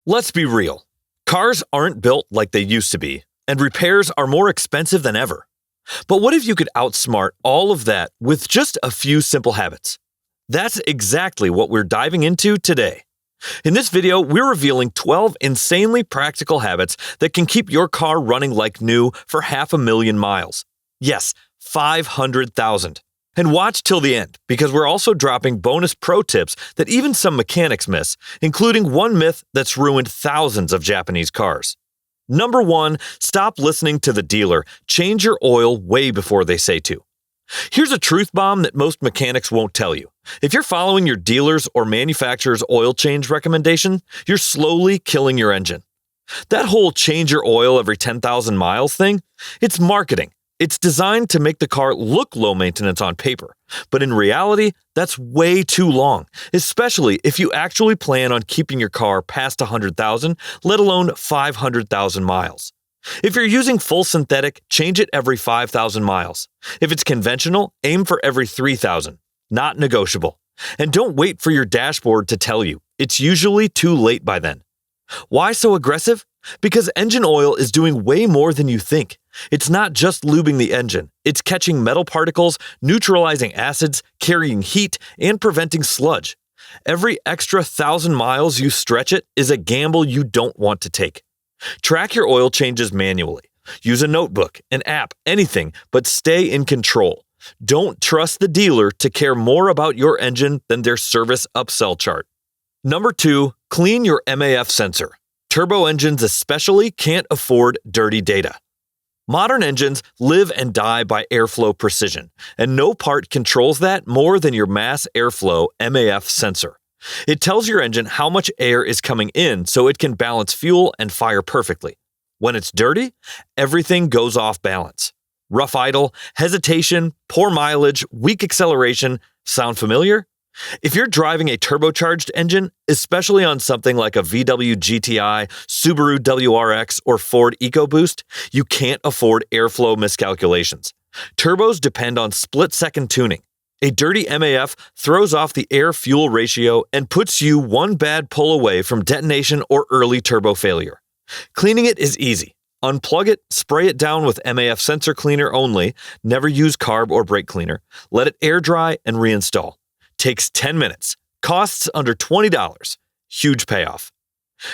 Let's be real. Cars aren't built like they used to be, and repairs are more expensive than ever. But what if you could outsmart all of that with just a few simple habits? That's exactly what we're diving into today. In this video, we're revealing 12 insanely practical habits that can keep your car running like new for 500,000 miles. Yes, 500,000. And watch till the end, because we're also dropping bonus pro tips that even some mechanics miss, including one myth that's ruined thousands of Japanese cars. Number 1, stop listening to the dealer. Change your oil way before they say to. Here's a truth bomb that most mechanics won't tell you. If you're following your dealer's or manufacturer's oil change recommendation, you're slowly killing your engine. That whole change your oil every 10,000 miles thing, it's marketing. It's designed to make the car look low maintenance on paper, but in reality, that's way too long, especially if you actually plan on keeping your car past 100,000, let alone 500,000 miles. If you're using full synthetic, change it every 5,000 miles. If it's conventional, aim for every 3,000. Not negotiable. And don't wait for your dashboard to tell you. It's usually too late by then. Why so aggressive? Because engine oil is doing way more than you think. It's not just lubing the engine. It's catching metal particles, neutralizing acids, carrying heat, and preventing sludge. Every extra 1,000 miles you stretch it is a gamble you don't want to take. Track your oil changes manually. Use a notebook, an app, anything, but stay in control. Don't trust the dealer to care more about your engine than their service upsell chart. Number 2, clean your MAF sensor. Turbo engines especially can't afford dirty data. Modern engines live and die by airflow precision, and no part controls that more than your mass airflow MAF sensor. It tells your engine how much air is coming in so it can balance fuel and fire perfectly. When it's dirty, everything goes off balance. Rough idle, hesitation, poor mileage, weak acceleration. Sound familiar? If you're driving a turbocharged engine, especially on something like a VW GTI, Subaru WRX, or Ford EcoBoost, you can't afford airflow miscalculations. Turbos depend on split-second tuning. A dirty MAF throws off the air-fuel ratio and puts you one bad pull away from detonation or early turbo failure. Cleaning it is easy. Unplug it, spray it down with MAF sensor cleaner only, never use carb or brake cleaner, let it air dry, and reinstall. Takes 10 minutes. Costs under $20. Huge payoff.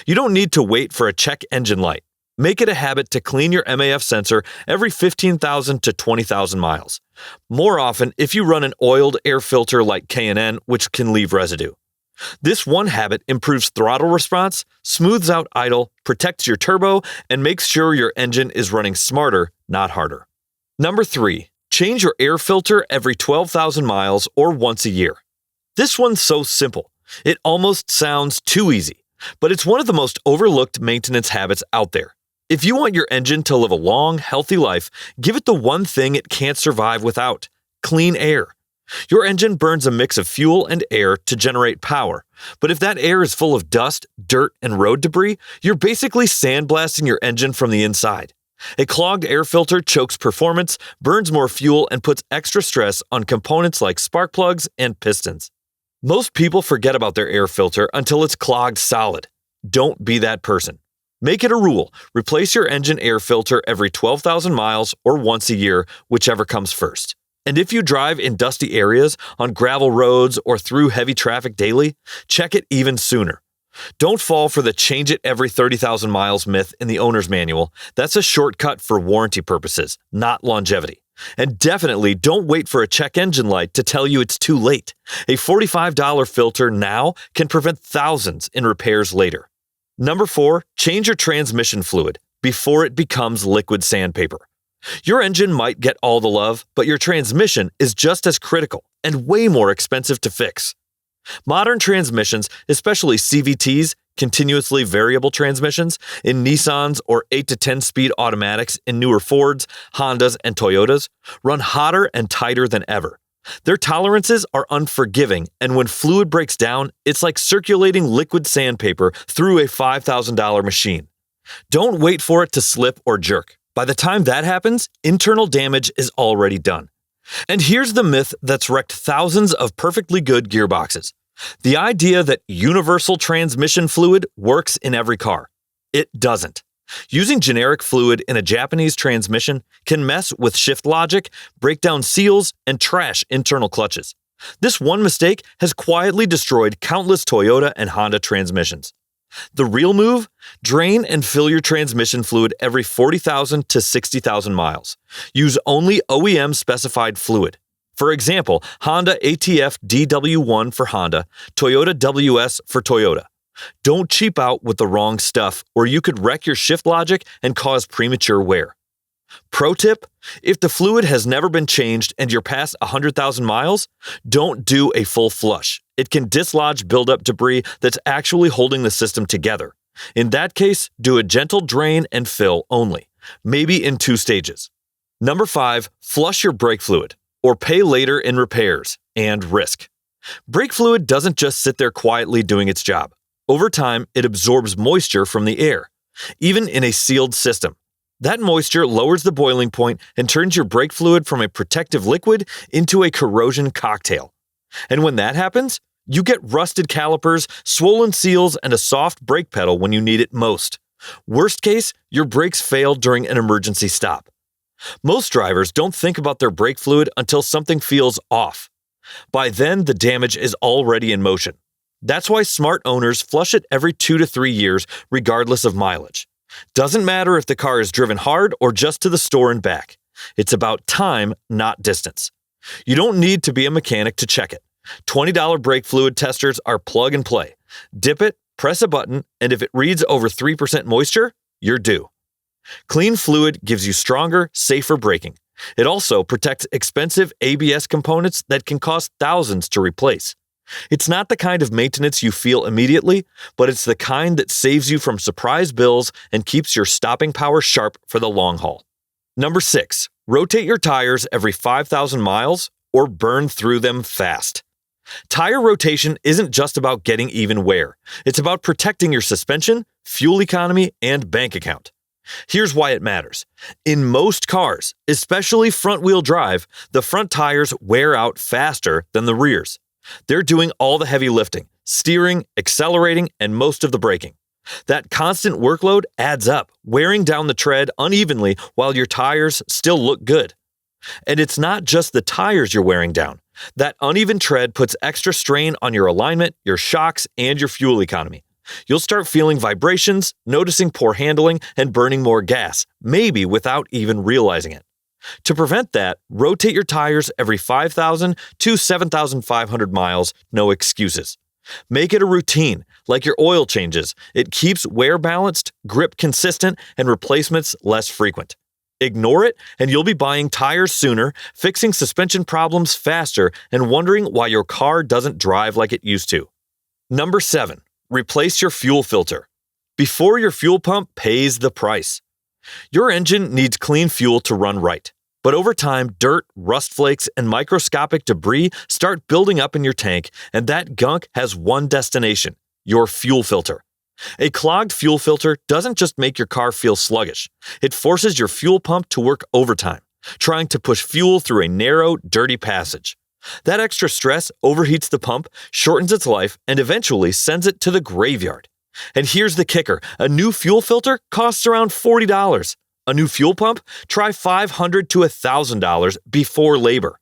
You don't need to wait for a check engine light. Make it a habit to clean your MAF sensor every 15,000 to 20,000 miles. More often if you run an oiled air filter like K&N, which can leave residue. This one habit improves throttle response, smooths out idle, protects your turbo, and makes sure your engine is running smarter, not harder. Number 3, change your air filter every 12,000 miles or once a year. This one's so simple. It almost sounds too easy, but it's one of the most overlooked maintenance habits out there. If you want your engine to live a long, healthy life, give it the one thing it can't survive without: clean air. Your engine burns a mix of fuel and air to generate power, but if that air is full of dust, dirt, and road debris, you're basically sandblasting your engine from the inside. A clogged air filter chokes performance, burns more fuel, and puts extra stress on components like spark plugs and pistons. Most people forget about their air filter until it's clogged solid. Don't be that person. Make it a rule. Replace your engine air filter every 12,000 miles or once a year, whichever comes first. And if you drive in dusty areas, on gravel roads, or through heavy traffic daily, check it even sooner. Don't fall for the change it every 30,000 miles myth in the owner's manual. That's a shortcut for warranty purposes, not longevity. And definitely don't wait for a check engine light to tell you it's too late. A $45 filter now can prevent thousands in repairs later. Number 4, change your transmission fluid before it becomes liquid sandpaper. Your engine might get all the love, but your transmission is just as critical and way more expensive to fix. Modern transmissions, especially CVTs, continuously variable transmissions, in Nissans or 8 to 10 speed automatics in newer Fords, Hondas, and Toyotas, run hotter and tighter than ever. Their tolerances are unforgiving, and when fluid breaks down, it's like circulating liquid sandpaper through a $5,000 machine. Don't wait for it to slip or jerk. By the time that happens, internal damage is already done. And here's the myth that's wrecked thousands of perfectly good gearboxes. The idea that universal transmission fluid works in every car. It doesn't. Using generic fluid in a Japanese transmission can mess with shift logic, break down seals, and trash internal clutches. This one mistake has quietly destroyed countless Toyota and Honda transmissions. The real move? Drain and fill your transmission fluid every 40,000 to 60,000 miles. Use only OEM-specified fluid. For example, Honda ATF DW1 for Honda, Toyota WS for Toyota. Don't cheap out with the wrong stuff, or you could wreck your shift logic and cause premature wear. Pro tip: if the fluid has never been changed and you're past 100,000 miles, don't do a full flush. It can dislodge buildup debris that's actually holding the system together. In that case, do a gentle drain and fill only, maybe in 2 stages. Number 5, flush your brake fluid, or pay later in repairs and risk. Brake fluid doesn't just sit there quietly doing its job. Over time, it absorbs moisture from the air, even in a sealed system. That moisture lowers the boiling point and turns your brake fluid from a protective liquid into a corrosion cocktail. And when that happens, you get rusted calipers, swollen seals, and a soft brake pedal when you need it most. Worst case, your brakes fail during an emergency stop. Most drivers don't think about their brake fluid until something feels off. By then, the damage is already in motion. That's why smart owners flush it every 2 to 3 years, regardless of mileage. Doesn't matter if the car is driven hard or just to the store and back. It's about time, not distance. You don't need to be a mechanic to check it. $20 brake fluid testers are plug and play. Dip it, press a button, and if it reads over 3% moisture, you're due. Clean fluid gives you stronger, safer braking. It also protects expensive ABS components that can cost thousands to replace. It's not the kind of maintenance you feel immediately, but it's the kind that saves you from surprise bills and keeps your stopping power sharp for the long haul. Number 6, rotate your tires every 5,000 miles or burn through them fast. Tire rotation isn't just about getting even wear. It's about protecting your suspension, fuel economy, and bank account. Here's why it matters. In most cars, especially front-wheel drive, the front tires wear out faster than the rears. They're doing all the heavy lifting, steering, accelerating, and most of the braking. That constant workload adds up, wearing down the tread unevenly while your tires still look good. And it's not just the tires you're wearing down. That uneven tread puts extra strain on your alignment, your shocks, and your fuel economy. You'll start feeling vibrations, noticing poor handling, and burning more gas, maybe without even realizing it. To prevent that, rotate your tires every 5,000 to 7,500 miles, no excuses. Make it a routine, like your oil changes. It keeps wear balanced, grip consistent, and replacements less frequent. Ignore it, and you'll be buying tires sooner, fixing suspension problems faster, and wondering why your car doesn't drive like it used to. Number 7, replace your fuel filter before your fuel pump pays the price. Your engine needs clean fuel to run right. But over time, dirt, rust flakes, and microscopic debris start building up in your tank, and that gunk has one destination: your fuel filter. A clogged fuel filter doesn't just make your car feel sluggish. It forces your fuel pump to work overtime, trying to push fuel through a narrow, dirty passage. That extra stress overheats the pump, shortens its life, and eventually sends it to the graveyard. And here's the kicker: a new fuel filter costs around $40. A new fuel pump? Try $500 to $1,000 before labor.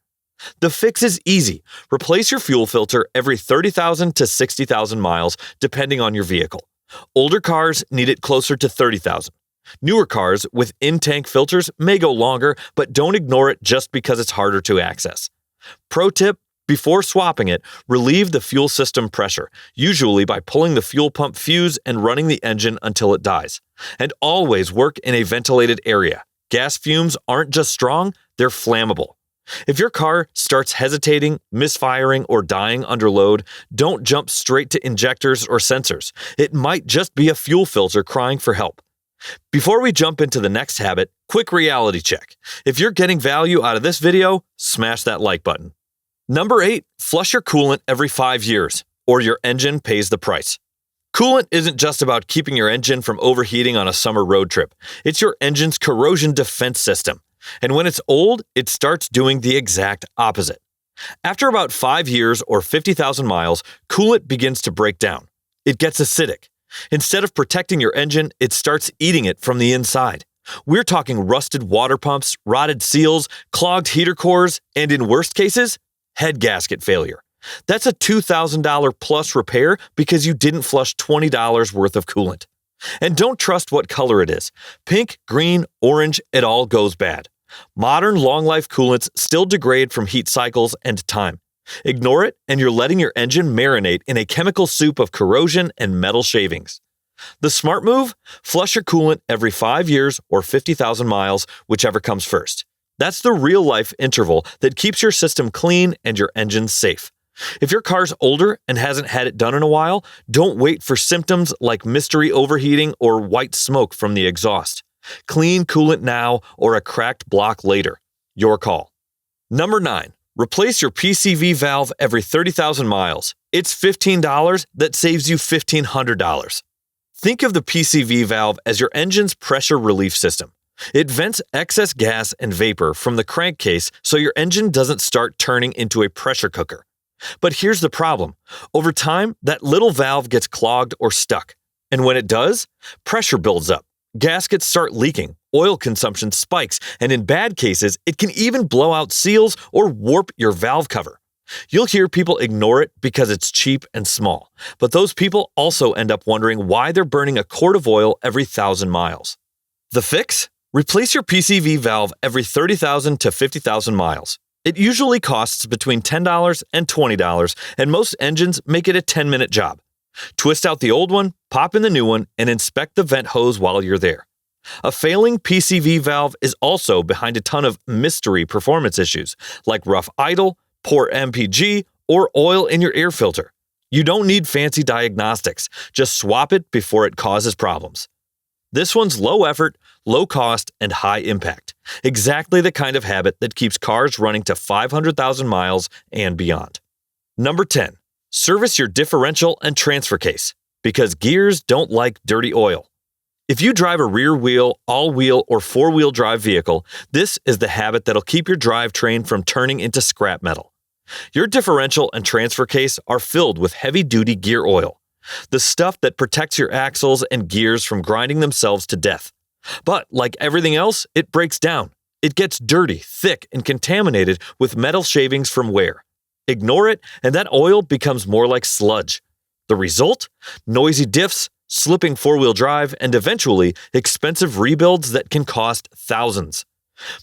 The fix is easy. Replace your fuel filter every 30,000 to 60,000 miles, depending on your vehicle. Older cars need it closer to 30,000. Newer cars with in-tank filters may go longer, but don't ignore it just because it's harder to access. Pro tip: before swapping it, relieve the fuel system pressure, usually by pulling the fuel pump fuse and running the engine until it dies. And always work in a ventilated area. Gas fumes aren't just strong, they're flammable. If your car starts hesitating, misfiring, or dying under load, don't jump straight to injectors or sensors. It might just be a fuel filter crying for help. Before we jump into the next habit, quick reality check. If you're getting value out of this video, smash that like button. Number 8, flush your coolant every 5 years, or your engine pays the price. Coolant isn't just about keeping your engine from overheating on a summer road trip. It's your engine's corrosion defense system. And when it's old, it starts doing the exact opposite. After about 5 years or 50,000 miles, coolant begins to break down. It gets acidic. Instead of protecting your engine, it starts eating it from the inside. We're talking rusted water pumps, rotted seals, clogged heater cores, and in worst cases, head gasket failure. That's a $2,000 plus repair because you didn't flush $20 worth of coolant. And don't trust what color it is. Pink, green, orange, it all goes bad. Modern long-life coolants still degrade from heat cycles and time. Ignore it, and you're letting your engine marinate in a chemical soup of corrosion and metal shavings. The smart move? Flush your coolant every 5 years or 50,000 miles, whichever comes first. That's the real-life interval that keeps your system clean and your engine safe. If your car's older and hasn't had it done in a while, don't wait for symptoms like mystery overheating or white smoke from the exhaust. Clean coolant now or a cracked block later. Your call. Number 9. Replace your PCV valve every 30,000 miles. It's $15 that saves you $1,500. Think of the PCV valve as your engine's pressure relief system. It vents excess gas and vapor from the crankcase so your engine doesn't start turning into a pressure cooker. But here's the problem. Over time, that little valve gets clogged or stuck. And when it does, pressure builds up. Gaskets start leaking, oil consumption spikes, and in bad cases, it can even blow out seals or warp your valve cover. You'll hear people ignore it because it's cheap and small, but those people also end up wondering why they're burning a quart of oil every 1,000 miles. The fix? Replace your PCV valve every 30,000 to 50,000 miles. It usually costs between $10 and $20, and most engines make it a 10-minute job. Twist out the old one, pop in the new one, and inspect the vent hose while you're there. A failing PCV valve is also behind a ton of mystery performance issues, like rough idle, poor MPG, or oil in your air filter. You don't need fancy diagnostics. Just swap it before it causes problems. This one's low effort, low cost, and high impact. Exactly the kind of habit that keeps cars running to 500,000 miles and beyond. Number 10. Service your differential and transfer case, because gears don't like dirty oil. If you drive a rear wheel, all-wheel, or four-wheel drive vehicle, this is the habit that'll keep your drivetrain from turning into scrap metal. Your differential and transfer case are filled with heavy-duty gear oil, the stuff that protects your axles and gears from grinding themselves to death. But like everything else, it breaks down. It gets dirty, thick, and contaminated with metal shavings from wear. Ignore it, and that oil becomes more like sludge. The result? Noisy diffs, slipping four-wheel drive, and eventually expensive rebuilds that can cost thousands.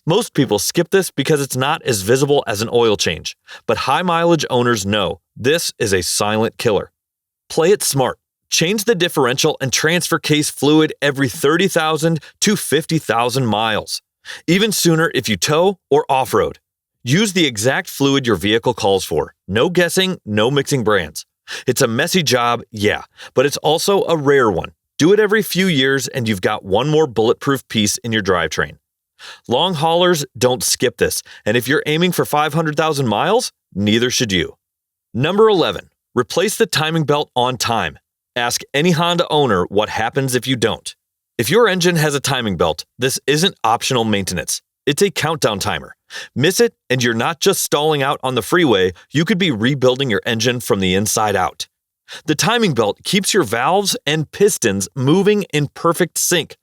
Most people skip this because it's not as visible as an oil change, but high-mileage owners know this is a silent killer. Play it smart. Change the differential and transfer case fluid every 30,000 to 50,000 miles. Even sooner if you tow or off-road. Use the exact fluid your vehicle calls for. No guessing, no mixing brands. It's a messy job, yeah, but it's also a rare one. Do it every few years and you've got one more bulletproof piece in your drivetrain. Long haulers don't skip this, and if you're aiming for 500,000 miles, neither should you. Number 11. Replace the timing belt on time. Ask any Honda owner what happens if you don't. If your engine has a timing belt, this isn't optional maintenance. It's a countdown timer. Miss it, and you're not just stalling out on the freeway, you could be rebuilding your engine from the inside out. The timing belt keeps your valves and pistons moving in perfect sync.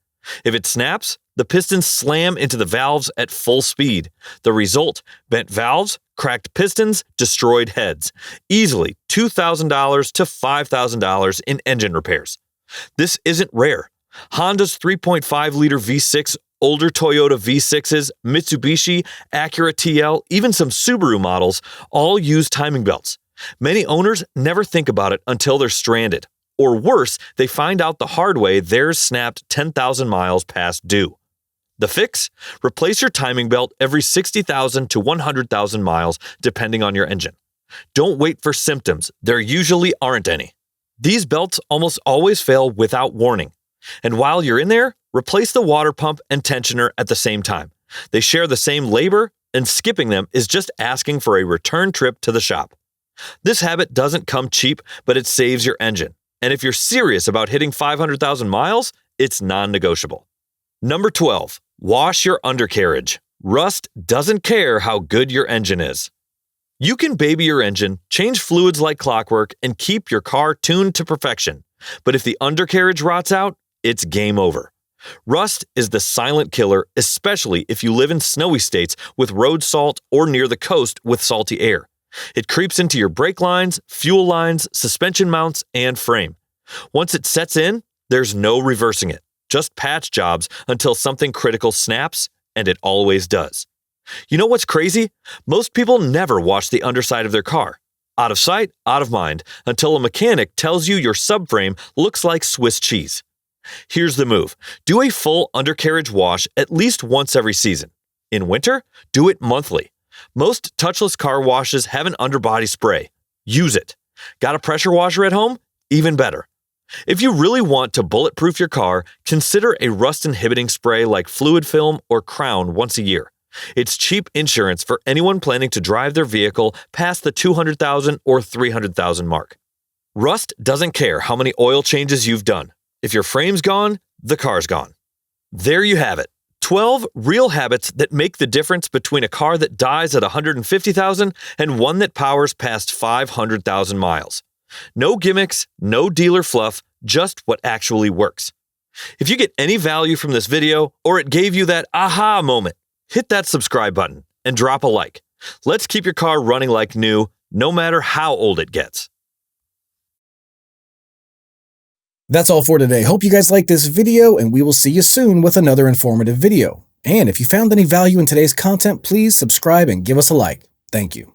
If it snaps, the pistons slam into the valves at full speed. The result, bent valves, cracked pistons, destroyed heads. Easily $2,000 to $5,000 in engine repairs. This isn't rare. Honda's 3.5-liter V6, older Toyota V6s, Mitsubishi, Acura TL, even some Subaru models all use timing belts. Many owners never think about it until they're stranded. Or worse, they find out the hard way theirs snapped 10,000 miles past due. The fix? Replace your timing belt every 60,000 to 100,000 miles, depending on your engine. Don't wait for symptoms. There usually aren't any. These belts almost always fail without warning. And while you're in there, replace the water pump and tensioner at the same time. They share the same labor, and skipping them is just asking for a return trip to the shop. This habit doesn't come cheap, but it saves your engine. And if you're serious about hitting 500,000 miles, it's non-negotiable. Number 12. Wash your undercarriage. Rust doesn't care how good your engine is. You can baby your engine, change fluids like clockwork, and keep your car tuned to perfection. But if the undercarriage rots out, it's game over. Rust is the silent killer, especially if you live in snowy states with road salt or near the coast with salty air. It creeps into your brake lines, fuel lines, suspension mounts, and frame. Once it sets in, there's no reversing it. Just patch jobs until something critical snaps, and it always does. You know what's crazy? Most people never wash the underside of their car. Out of sight, out of mind, until a mechanic tells you your subframe looks like Swiss cheese. Here's the move. Do a full undercarriage wash at least once every season. In winter, do it monthly. Most touchless car washes have an underbody spray. Use it. Got a pressure washer at home? Even better. If you really want to bulletproof your car, consider a rust-inhibiting spray like Fluid Film or Crown once a year. It's cheap insurance for anyone planning to drive their vehicle past the $200,000 or $300,000 mark. Rust doesn't care how many oil changes you've done. If your frame's gone, the car's gone. There you have it. 12 real habits that make the difference between a car that dies at $150,000 and one that powers past 500,000 miles. No gimmicks, no dealer fluff, just what actually works. If you get any value from this video or it gave you that aha moment, hit that subscribe button and drop a like. Let's keep your car running like new, no matter how old it gets. That's all for today. Hope you guys liked this video, and we will see you soon with another informative video. And if you found any value in today's content, please subscribe and give us a like. Thank you.